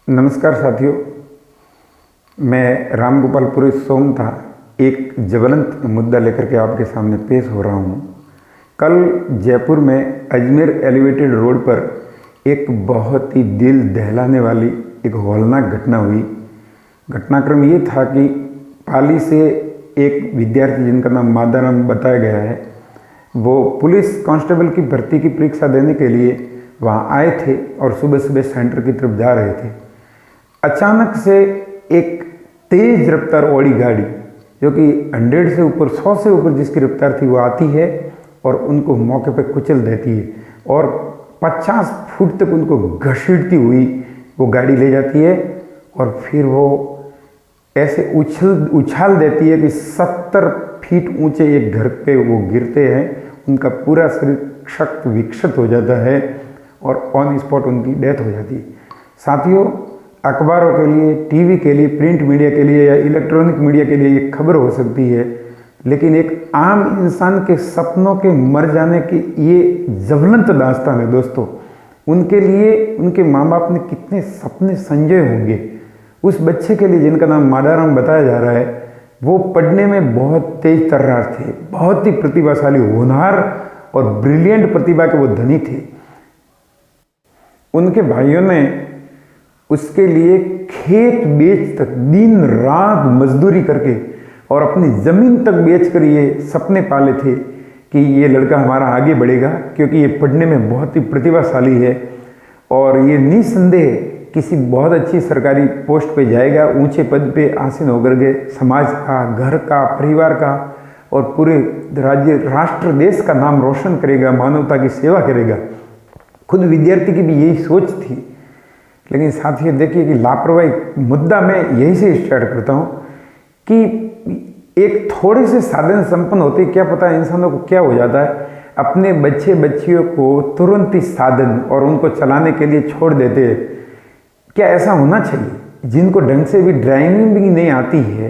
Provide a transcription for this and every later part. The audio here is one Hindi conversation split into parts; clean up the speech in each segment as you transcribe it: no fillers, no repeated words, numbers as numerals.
नमस्कार साथियों, मैं रामगोपालपुरी सोम था एक ज्वलंत मुद्दा लेकर के आपके सामने पेश हो रहा हूँ। कल जयपुर में अजमेर एलिवेटेड रोड पर एक बहुत ही दिल दहलाने वाली एक हौलनाक घटना हुई। घटनाक्रम ये था कि पाली से एक विद्यार्थी जिनका नाम मादाराम बताया गया है, वो पुलिस कांस्टेबल की भर्ती की परीक्षा देने के लिए वहाँ आए थे और सुबह सुबह सेंटर की तरफ जा रहे थे। अचानक से एक तेज रफ्तार ऑडी गाड़ी, जो कि 100 से ऊपर 100 से ऊपर जिसकी रफ्तार थी, वो आती है और उनको मौके पर कुचल देती है और 50 फुट तक उनको घसीटती हुई वो गाड़ी ले जाती है और फिर वो ऐसे उछाल देती है कि 70 फीट ऊंचे एक घर पे वो गिरते हैं। उनका पूरा शरीर क्षत विक्षत हो जाता है और ऑन स्पॉट उनकी डेथ हो जाती है। साथियों, अखबारों के लिए, टीवी के लिए, प्रिंट मीडिया के लिए या इलेक्ट्रॉनिक मीडिया के लिए ये खबर हो सकती है, लेकिन एक आम इंसान के सपनों के मर जाने की ये ज्वलंत दास्तान है दोस्तों। उनके लिए उनके माँ बाप ने कितने सपने संजोए होंगे। उस बच्चे के लिए जिनका नाम मादाराम बताया जा रहा है, वो पढ़ने में बहुत तेज तर्रार थे, बहुत ही प्रतिभाशाली, होनहार और ब्रिलियंट प्रतिभा के वो धनी थे। उनके भाइयों ने उसके लिए खेत बेच तक दिन रात मजदूरी करके और अपनी ज़मीन तक बेचकर ये सपने पाले थे कि ये लड़का हमारा आगे बढ़ेगा, क्योंकि ये पढ़ने में बहुत ही प्रतिभाशाली है और ये निस्संदेह किसी बहुत अच्छी सरकारी पोस्ट पे जाएगा, ऊंचे पद पे आसीन होकर के समाज का, घर का, परिवार का और पूरे राज्य, राष्ट्र, देश का नाम रोशन करेगा, मानवता की सेवा करेगा। खुद विद्यार्थी की भी यही सोच थी। लेकिन साथियों देखिए कि लापरवाही मुद्दा मैं यही से स्टार्ट करता हूँ कि एक थोड़े से साधन संपन्न होते क्या पता इंसानों को क्या हो जाता है, अपने बच्चे बच्चियों को तुरंत ही साधन और उनको चलाने के लिए छोड़ देते हैं। क्या ऐसा होना चाहिए? जिनको ढंग से भी ड्राइविंग भी नहीं आती है,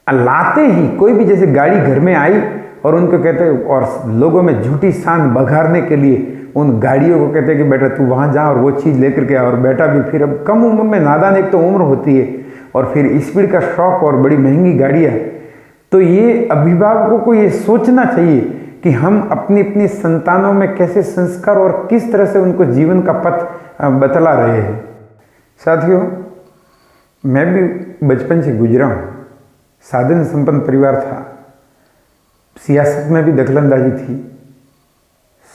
लाते ही कोई भी जैसे गाड़ी घर में आई और उनको कहते हैं, और लोगों में झूठी शान बघारने के लिए उन गाड़ियों को कहते हैं कि बेटा तू वहाँ जा और वो चीज़ लेकर के आ, और बेटा भी फिर अब कम उम्र में नादान, एक तो उम्र होती है और फिर स्पीड का शौक और बड़ी महंगी गाड़ियाँ। तो ये अभिभावकों को ये सोचना चाहिए कि हम अपनी अपनी संतानों में कैसे संस्कार और किस तरह से उनको जीवन का पथ बतला रहे हैं। साथियों, मैं भी बचपन से गुजरा हूँ, साधन संपन्न परिवार था, सियासत में भी दखलंदाजी थी,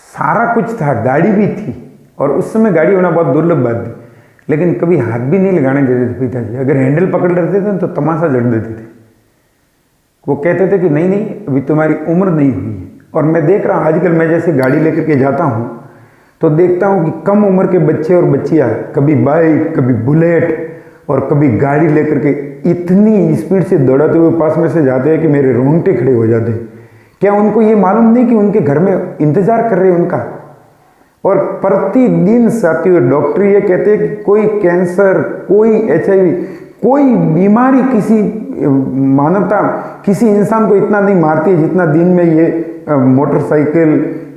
सारा कुछ था, गाड़ी भी थी और उस समय गाड़ी होना बहुत दुर्लभ बात थी, लेकिन कभी हाथ भी नहीं लगाने देते थे पिताजी। अगर हैंडल पकड़ लेते थे तो तमाशा जड़ देते थे। वो कहते थे कि नहीं नहीं, अभी तुम्हारी उम्र नहीं हुई है। और मैं देख रहा हूँ आजकल, मैं जैसे गाड़ी लेकर के जाता हूँ तो देखता हूँ कि कम उम्र के बच्चे और बच्चियाँ कभी बाइक, कभी बुलेट और कभी गाड़ी लेकर के इतनी स्पीड से दौड़ाते हुए पास में से जाते हैं कि मेरे रोंगटे खड़े हो जाते हैं। क्या उनको ये मालूम नहीं कि उनके घर में इंतजार कर रहे हैं उनका? और प्रतिदिन साथियों डॉक्टर ये कहते हैं कि कोई कैंसर, कोई HIV, कोई बीमारी किसी मानवता, किसी इंसान को इतना नहीं मारती है जितना दिन में ये मोटरसाइकिल,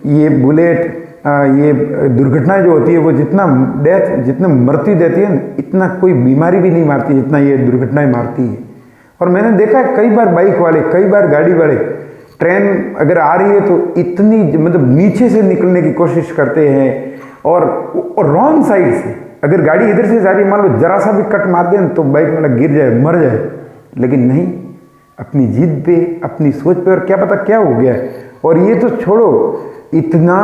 ये बुलेट, ये दुर्घटनाएं जो होती है, वो जितना डेथ, जितना मृत्यु देती है, इतना कोई बीमारी भी नहीं मारती जितना ये दुर्घटनाएं मारती है। और मैंने देखा है कई बार बाइक वाले, कई बार गाड़ी वाले, ट्रेन अगर आ रही है तो इतनी मतलब नीचे से निकलने की कोशिश करते हैं और रॉन्ग साइड से, अगर गाड़ी इधर से जा रही है, मान लो जरा सा भी कट मार दें तो बाइक वाला गिर जाए, मर जाए। लेकिन नहीं, अपनी जिद पे, अपनी सोच पे, और क्या पता क्या हो गया है। और ये तो छोड़ो, इतना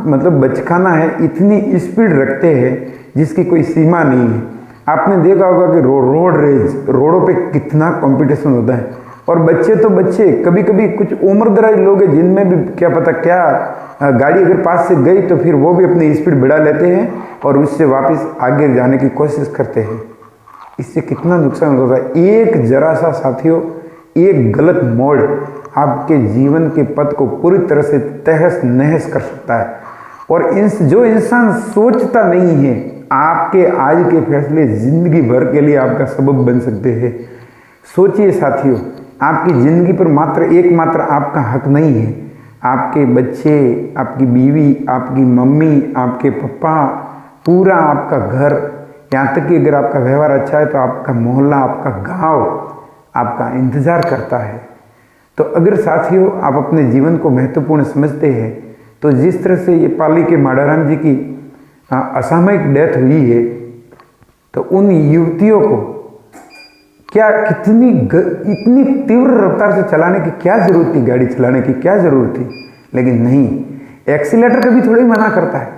मतलब बचकाना है, इतनी स्पीड रखते हैं जिसकी कोई सीमा नहीं है। आपने देखा होगा कि रोड रेस, रोडों पे कितना कंपटीशन होता है। और बच्चे तो बच्चे, कभी कभी कुछ उम्रदराज लोग हैं जिनमें भी क्या पता क्या, गाड़ी अगर पास से गई तो फिर वो भी अपनी स्पीड बढ़ा लेते हैं और उससे वापस आगे जाने की कोशिश करते हैं। इससे कितना नुकसान होता है। एक जरा सा साथियों, एक गलत मोड़ आपके जीवन के पथ को पूरी तरह से तहस नहस कर सकता है। और जो इंसान सोचता नहीं है, आपके आज के फैसले जिंदगी भर के लिए आपका सबब बन सकते हैं। सोचिए साथियों, आपकी ज़िंदगी पर मात्र एकमात्र आपका हक नहीं है। आपके बच्चे, आपकी बीवी, आपकी मम्मी, आपके पापा, पूरा आपका घर, यहाँ तक कि अगर आपका व्यवहार अच्छा है तो आपका मोहल्ला, आपका गांव आपका इंतज़ार करता है। तो अगर साथियों आप अपने जीवन को महत्वपूर्ण समझते हैं तो जिस तरह से ये पाली के माडाराम जी की असामयिक डेथ हुई है, तो उन युवतियों को क्या इतनी तीव्र रफ्तार से चलाने की क्या ज़रूरत थी, गाड़ी चलाने की क्या ज़रूरत थी? लेकिन नहीं, एक्सीलेटर कभी थोड़ी मना करता है,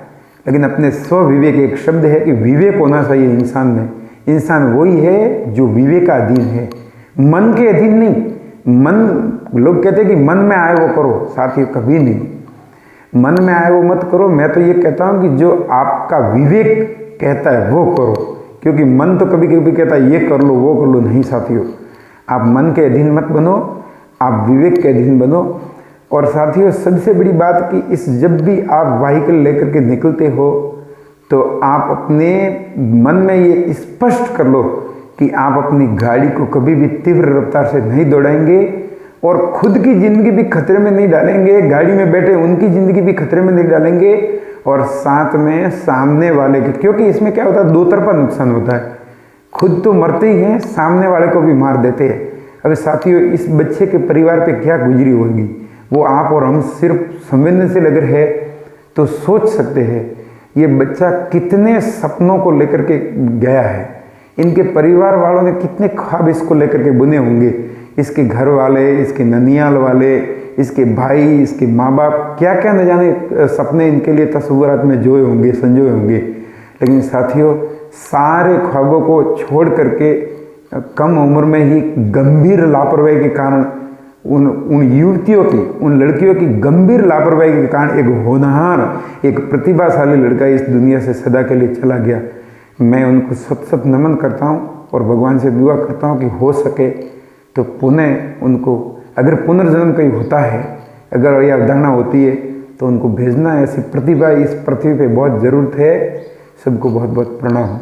लेकिन अपने स्वविवेक, एक शब्द है कि विवेक होना चाहिए इंसान में। इंसान वही है जो विवेकाधीन है, मन के अधीन नहीं। मन, लोग कहते हैं कि मन में आए वो करो, साथियों कभी नहीं मन में आए वो मत करो। मैं तो ये कहता हूँ कि जो आपका विवेक कहता है वो करो, क्योंकि मन तो कभी कभी कहता है ये कर लो वो कर लो। नहीं साथियों, आप मन के अधीन मत बनो, आप विवेक के अधीन बनो। और साथियों सबसे बड़ी बात कि जब भी आप व्हीकल लेकर के निकलते हो तो आप अपने मन में ये स्पष्ट कर लो कि आप अपनी गाड़ी को कभी भी तीव्र रफ्तार से नहीं दौड़ाएंगे और खुद की ज़िंदगी भी खतरे में नहीं डालेंगे, गाड़ी में बैठे उनकी ज़िंदगी भी खतरे में नहीं डालेंगे, और साथ में सामने वाले के, क्योंकि इसमें क्या होता है, दो तरफा नुकसान होता है। खुद तो मरते ही हैं, सामने वाले को भी मार देते हैं। अब साथियों इस बच्चे के परिवार पे क्या गुजरी होगी वो आप और हम सिर्फ संवेदनशील अगर है तो सोच सकते हैं। ये बच्चा कितने सपनों को लेकर के गया है, इनके परिवार वालों ने कितने ख्वाब इसको लेकर के बुने होंगे, इसके घर वाले, इसके ननियाल वाले, इसके भाई, इसके माँ बाप, क्या क्या न जाने सपने इनके लिए तस्वीरात में जोए होंगे, संजोए होंगे। लेकिन साथियों सारे ख्वाबों को छोड़ करके कम उम्र में ही गंभीर लापरवाही के कारण उन युवतियों की, उन लड़कियों की गंभीर लापरवाही के कारण एक होनहार, एक प्रतिभाशाली लड़का इस दुनिया से सदा के लिए चला गया। मैं उनको सत नमन करता हूँ और भगवान से दुआ करता हूँ कि हो सके तो पुनः उनको, अगर पुनर्जन्म कहीं होता है, अगर यह अवधारणा होती है तो उनको भेजना। ऐसी प्रतिभा इस पृथ्वी पे बहुत ज़रूरत है। सबको बहुत बहुत प्रणाम।